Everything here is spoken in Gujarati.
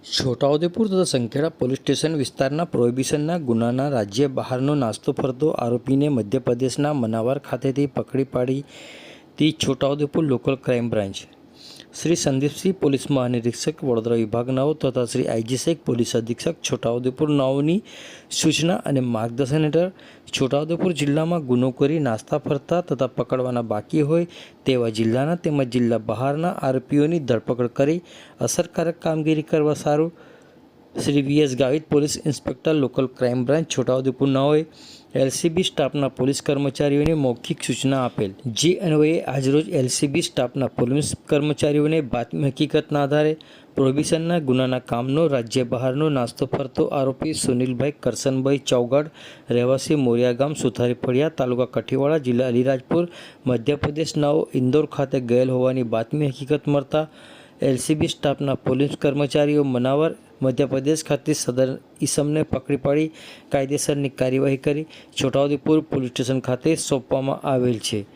છોટાઉદેપુર તથા સંખેડા પોલીસ સ્ટેશન વિસ્તારના પ્રોહિબિશનના ગુનાના રાજ્ય બહારનો નાસ્તો ફરતો આરોપીને મધ્યપ્રદેશના મનાવર ખાતેથી પકડી પાડીતી Chhota Udaipur local crime branch Shri Sandipsinh police મહાનિરીક્ષક વડોદરા વિભાગ 9 તથા શ્રી આઈજી શેખ પોલીસ અધિક્ષક છોટાઉદેપુર 9ની સૂચના અને માર્ગદર્શન હેઠળ છોટાઉદેપુર જિલ્લામાં ગુનો કરી નાસ્તા ફરતા તથા પકડવાના બાકી હોય તેવા જિલ્લાના તેમજ જિલ્લા બહારના આરોપીઓની ધરપકડ કરી અસરકારક કામગીરી કરવા સારું Shri VS Gavit police inspector local crime branch Chhota Udaipur 9એ એલસીબી સ્ટાફના પોલીસ કર્મચારીઓને મૌખિક સૂચના આપેલ, જે અન્વયે આજરોજ એલસીબી સ્ટાફના પોલીસ કર્મચારીઓને બાતમી હકીકતના આધારે પ્રોહિબિશનના ગુનાના કામનો રાજ્ય બહારનો નાસ્તો ફરતો આરોપી સુનિલભાઈ કરશનભાઈ ચૌગાડ રહેવાસી મોરિયા ગામ સુથારી ફળિયા તાલુકા કઠીવાડા જિલ્લા અલીરાજપુર મધ્યપ્રદેશ 9 ઇન્દોર ખાતે ગયેલ હોવાની બાતમી હકીકત મળતા એલસીબી સ્ટાફના પોલીસ કર્મચારીઓ મનાવર મધ્યપ્રદેશ ખાતે સદર ઈસમને પકડી પાડી કાયદેસરની કાર્યવાહી કરી છોટાઉદેપુર પોલીસ સ્ટેશન ખાતે સોંપવામાં આવેલ છે।